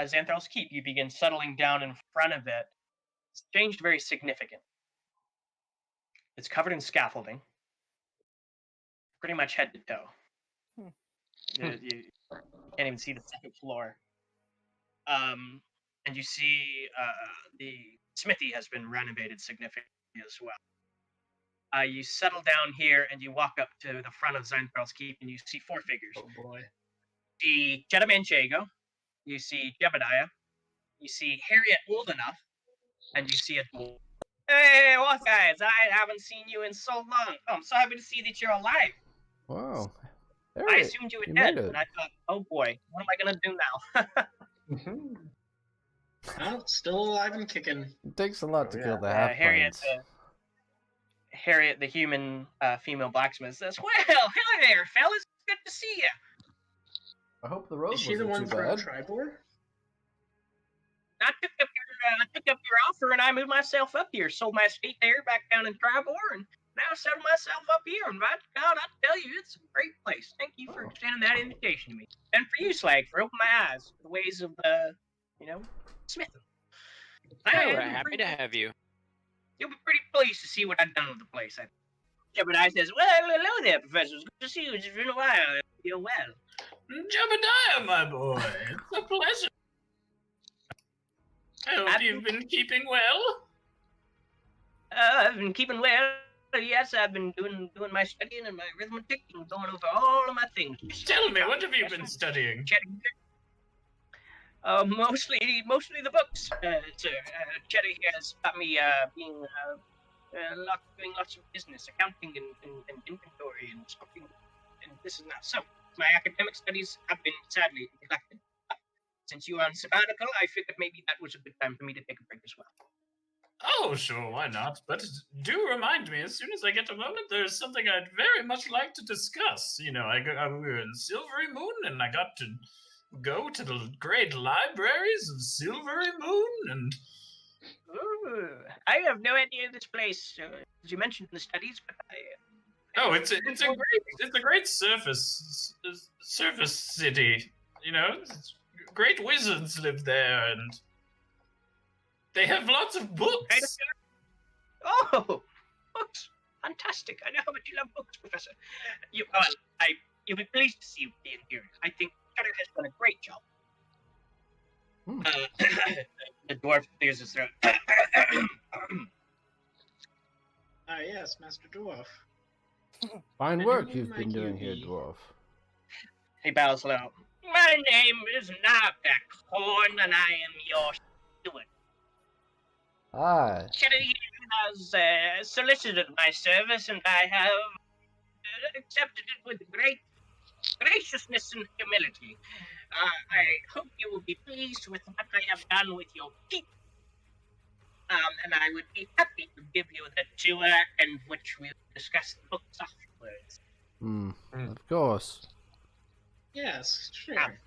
Xantharl's Keep. You begin settling down in front of it. It's changed very significant. It's covered in scaffolding, pretty much head to toe. You can't even see the second floor. And you see the smithy has been renovated significantly as well. You settle down here and you walk up to the front of Xantharl's Keep and you see 4 figures. Oh boy. You see Chedda and Jebediah, you see Jebediah, you see Hurion old enough, and you see a dwarf. Hey, what guys? I haven't seen you in so long. Oh, I'm so happy to see that you're alive. Wow. I assumed you were dead, and I thought, oh boy, what am I gonna do now? Well, still alive and kicking. It takes a lot to kill the half pints. Harriet, the human female blacksmith, says, "Well, hello there, fellas. Good to see you." I hope the road Is she the one too from bad. Tribor? I took up your offer and I moved myself up here. Sold my estate there back down in Tribor, and now settled myself up here. And by God, I tell you, it's a great place. Thank you for extending that invitation to me, and for you, Slag, for opening my eyes to the ways of smithing. We're happy to have you. You'll be pretty pleased to see what I've done with the place. Jebediah says, "Well, hello there, Professor. It's good to see you. It's been a while. You're well." Jebediah, my boy. It's a pleasure. I hope you've been keeping well. I've been keeping well. Yes, I've been doing my studying and my arithmetic and going over all of my things. Tell me, what have you been studying? Mostly the books, sir. Chedda here has got me doing lots of business, accounting and inventory and stocking and this and that. So my academic studies have been sadly neglected. Since you are on sabbatical, I figured maybe that was a good time for me to take a break as well. Oh, sure, why not? But do remind me, as soon as I get a moment, there's something I'd very much like to discuss. You know, we were in Silvery Moon, and I got to go to the great libraries of Silvery Moon, and... Ooh, I have no idea of this place, as you mentioned in the studies, but it's a great surface city, you know? Great wizards live there, and they have lots of books. Oh, books! Fantastic! I know how much you love books, Professor. You'll be pleased to see the interior. I think Chedda has done a great job. The dwarf clears his throat. Yes, Master Dwarf. Fine work you've been doing here, dwarf. He bows low. My name is Nardak Horn, and I am your steward. Chedda has solicited my service, and I have accepted it with great graciousness and humility. I hope you will be pleased with what I have done with your keep. And I would be happy to give you the tour, and which we'll discuss the books afterwards. Of course. Yes, sure.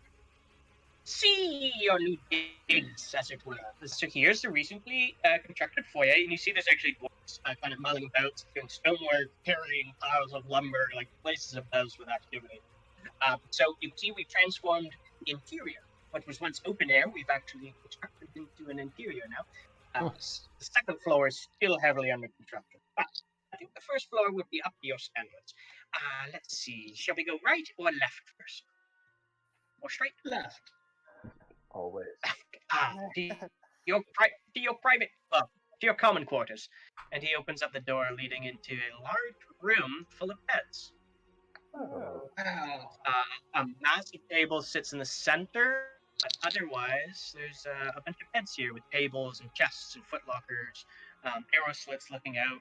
See your new digs, as it were. So here's the recently constructed foyer, and you see there's actually dwarves kind of mulling about, doing stonework, carrying piles of lumber, like places of those with activity. So you see we've transformed the interior. What was once open air, we've actually constructed into an interior now. The second floor is still heavily under construction, but I think the first floor would be up to your standards. Let's see, shall we go right or left first? Or straight? Left. Always. To your common quarters. And he opens up the door leading into a large room full of beds. Oh. Wow. A massive table sits in the center, but otherwise there's a bunch of beds here with tables and chests and footlockers, arrow slits looking out.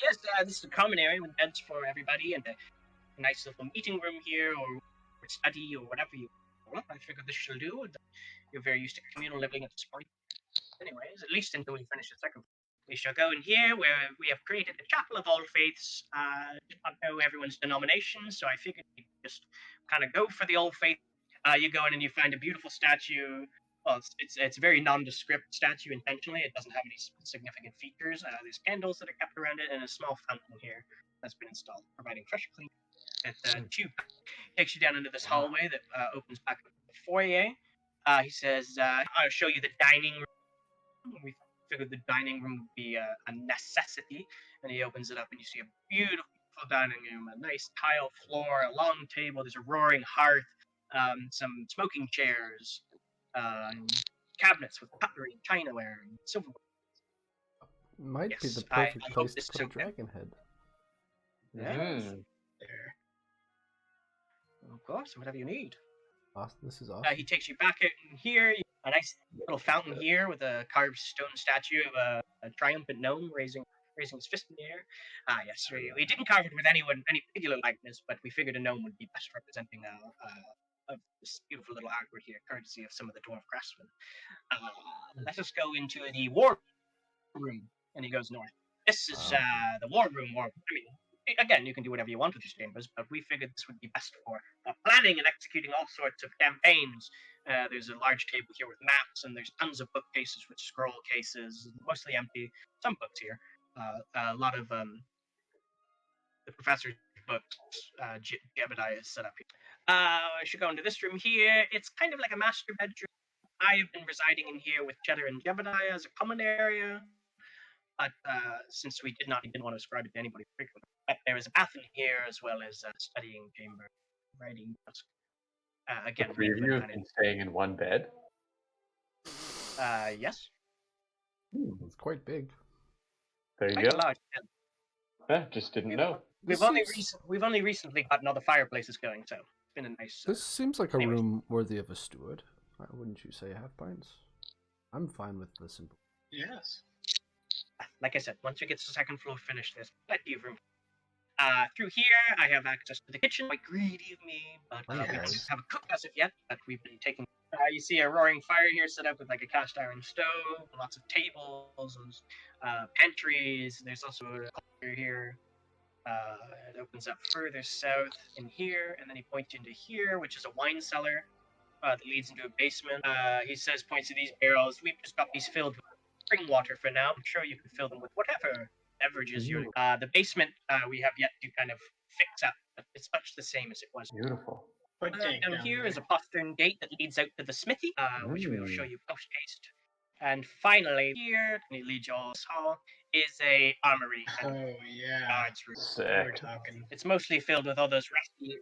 Yes, this is a common area with beds for everybody, and a nice little meeting room here, or study, or whatever you want. I figured this should do. You're very used to communal living at this point. Anyways, at least until we finish the second. We shall go in here where we have created the Chapel of All Faiths. Did not know everyone's denomination, so I figured we'd just kind of go for the Old Faith. You go in and you find a beautiful statue. Well, it's a very nondescript statue intentionally. It doesn't have any significant features. There's candles that are kept around it, and a small fountain here that's been installed, providing fresh, clean. It tube takes you down into this hallway that opens back up to the foyer. He says, "I'll show you the dining room." We figured the dining room would be a necessity, and he opens it up, and you see a beautiful dining room, a nice tile floor, a long table. There's a roaring hearth, some smoking chairs, cabinets with cutlery and chinaware and silverware. Might be Yes, the I perfect hope place this to is put a okay. dragon head. Yes. Mm. There. Of course, whatever you need. Awesome. This is awesome. He takes you back out in here. A nice little fountain here with a carved stone statue of a triumphant gnome raising his fist in the air. Yes, we didn't carve it with any particular likeness, but we figured a gnome would be best representing of this beautiful little artwork here, courtesy of some of the dwarf craftsmen. Let us go into the war room, and he goes north. This is the war room, or I mean, again, you can do whatever you want with your chambers, but we figured this would be best for planning and executing all sorts of campaigns. There's a large table here with maps, and there's tons of bookcases with scroll cases, mostly empty. Some books here. A lot of the professor's books. Jebediah is set up here. I should go into this room here. It's kind of like a master bedroom. I have been residing in here with Chedda and Jebediah as a common area. But since we didn't want to ascribe it to anybody particular, there is a bathroom here as well as a studying chamber, writing desk. Again, The three of you have been staying in one bed? Yes. It's quite big. There you Quite go. a large bed. Just didn't know. We've only recently gotten all the fireplaces going, so it's been a nice. This seems like a anyways. room worthy of a steward. Wouldn't you say, Half Pints? I'm fine with the simple. Yes. Like I said, once we get to the second floor finished, there's plenty of room. Through here, I have access to the kitchen. Quite greedy of me, but we don't have a cook as of yet. But we've been taking. You see a roaring fire here set up with like a cast iron stove, lots of tables, and pantries. There's also a corner here. It opens up further south in here, and then he points into here, which is a wine cellar that leads into a basement. He says, points to these barrels. We've just got these filled with spring water for now. I'm sure you can fill them with whatever beverages you're. The basement we have yet to kind of fix up, but it's much the same as it was. Beautiful. Down here is a postern gate that leads out to the smithy, which we will show you post haste. And finally, here, and he leads you all this hall, is a armory. Oh yeah. We're Sick. talking. It's mostly filled with all those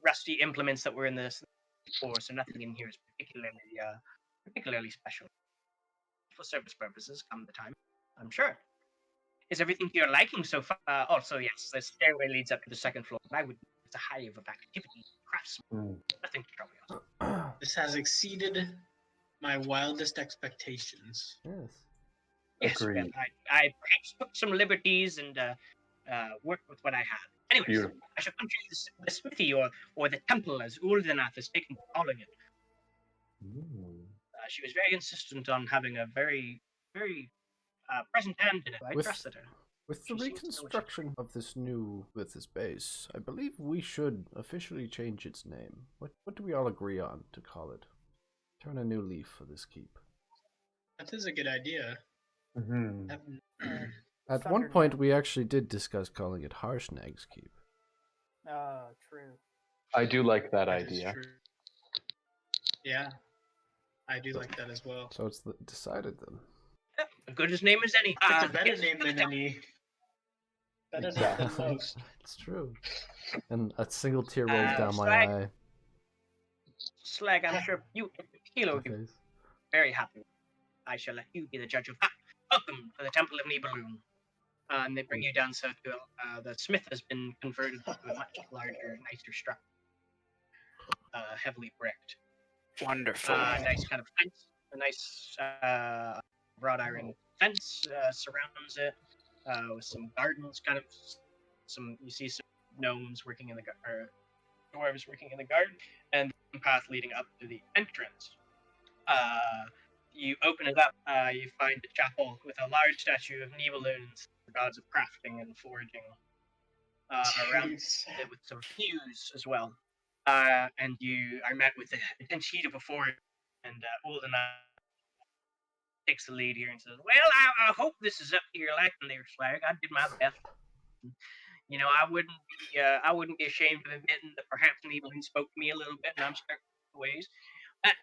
rusty implements that were in this before, so nothing in here is particularly special. For service purposes, come the time, I'm sure. Is everything to your liking so far? Also, yes, the stairway leads up to the second floor. I would. It's a hive of activity, craftsmen. Nothing to trouble you. This has exceeded my wildest expectations. Yes. Yes, well, Agreed. I perhaps took some liberties and worked with what I had. Anyways, Beautiful. I shall come to the smithy or the temple, as Uldanath has taken to calling it. She was very insistent on having a very, very present hand in it. I trusted her. With the She seems to know what she's reconstruction of this base, I believe we should officially change its name. What do we all agree on to call it? Turn a new leaf for this keep. That is a good idea. At one point, we actually did discuss calling it Harshnag's keep. True. I do like that That is idea. true. Yeah, I do like that as well. So it's decided then. Yeah, as good as name as any. It's a better yes, name to the than temple. any. Better name Exactly. than most. It's true. And a single tear rolls down my Slag. eye. Slag, I'm sure you, Hilo, My you're face. very happy. I shall let you be the judge of that. Welcome to the Temple of Nibelung. And they bring you down south to the smith has been converted to a much larger, nicer structure. Heavily bricked. Wonderful. Nice kind of fence. A nice wrought iron fence surrounds it with some gardens, kind of you see some gnomes working in the dwarves working in the garden, and the path leading up to the entrance. You open it up, you find a chapel with a large statue of Nibelungs, the gods of crafting and foraging, around it with some fuse as well. And you are met with the intense heat of a forge, and Uldana takes the lead here and says, "Well, I hope this is up to your liking there, Slag. I did my best. You know, I wouldn't be ashamed of admitting that perhaps Nibelung spoke to me a little bit, and I'm stuck with the ways.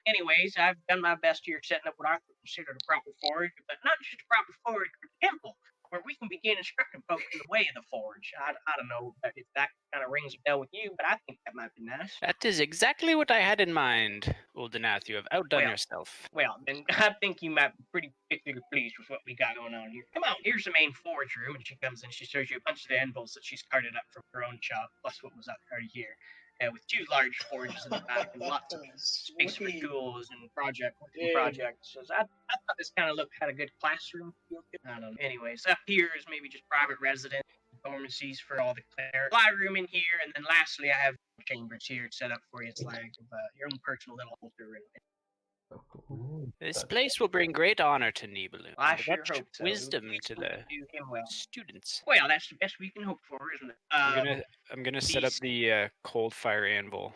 Anyways, I've done my best here setting up what I consider the proper forge, but not just a proper forge, but a temple where we can begin instructing folks in the way of the forge. I don't know if that kind of rings a bell with you, but I think that might be nice. That is exactly what I had in mind, old Denath. You have outdone yourself. Well, then I think you might be pretty particularly pleased with what we got going on here. Come on, here's the main forge room, and she comes in, she shows you a bunch of the anvils that she's carted up from her own shop, plus what was up already here. With 2 large forges in the back and lots of space for tools and projects. So I thought this kind of had a good classroom feel. I don't know. Anyways, up here is maybe just private residence, dormancies for all the clerics. Fly room in here, and then lastly, I have chambers here set up for you. It's like your own personal little altar. This place will bring great honor to Nibelung. I and sure much hope so. wisdom to the Do him well. students. Well, that's the best we can hope for, isn't it? I'm gonna set up the cold fire anvil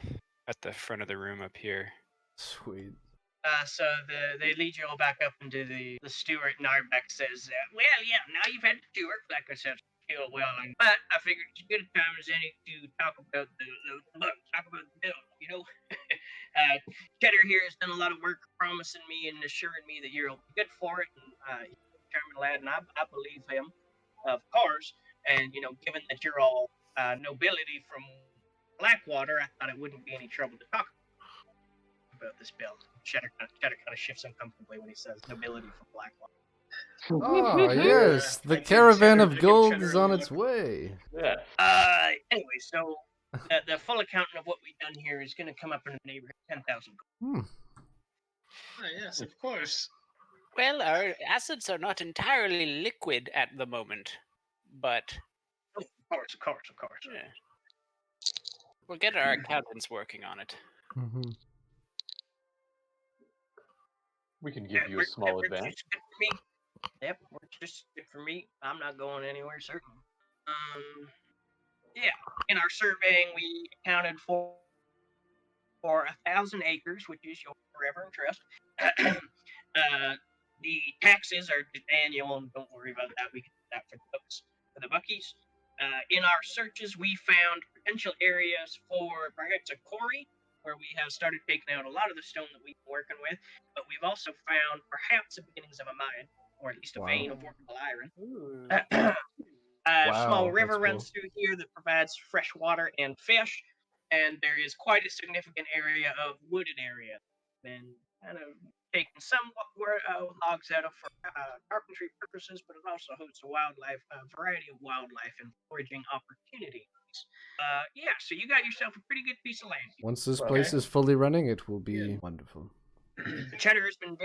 at the front of the room up here. Sweet. So they lead you all back up into the steward. Narbeck says, well, yeah, now you've had the tour, like I said, well, but I figured it's as good a time as any to talk about the build, you know. Cheddar here has done a lot of work promising me and assuring me that you're good for it, and he's a determined lad, and I believe him, of course. And, you know, given that you're all nobility from Blackwater, I thought it wouldn't be any trouble to talk about this build. Cheddar kind of shifts uncomfortably when he says nobility from Blackwater. Ah, yes, the caravan of gold is on its way. Yeah. Anyway, so the full accounting of what we've done here is going to come up in the neighborhood of 10,000 gold. Oh, yes, of course. Well, our assets are not entirely liquid at the moment, but Of course. yeah. We'll get our accountants working on it. Mm-hmm. We can give you a small advance. It's good for me. Yep, works just good for me. I'm not going anywhere, certainly. Yeah, in our surveying, we accounted for 1,000 acres, which is your forever interest. The taxes are just annual, and don't worry about that. We can do that for the buckies. In our searches, we found potential areas for perhaps a quarry, where we have started taking out a lot of the stone that we've been working with, but we've also found perhaps the beginnings of a mine, or at least a vein of workable iron. A small river runs through here that provides fresh water and fish, and there is quite a significant area of wooded area. Been kind of taken some logs out of for carpentry purposes, but it also hosts a variety of wildlife and foraging opportunities. So you got yourself a pretty good piece of land. Once this place is fully running, it will be wonderful. Cheddar has been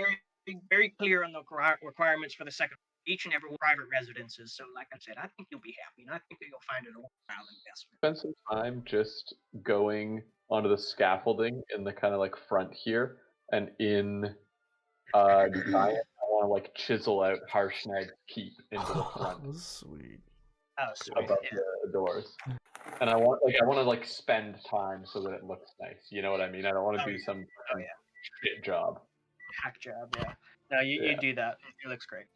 very clear on the requirements for the second, each and every private residences. So, like I said, I think you'll be happy, and I think that you'll find it a worthwhile investment. Spend some time just going onto the scaffolding in the kind of like front here, and in I want to like chisel out Harshnag's keep into the front. Oh, sweet. Oh, sweet. Above the doors. And I want to spend time so that it looks nice. You know what I mean? I don't want to do some shit job. Hack job, yeah. No, you do that. It looks great.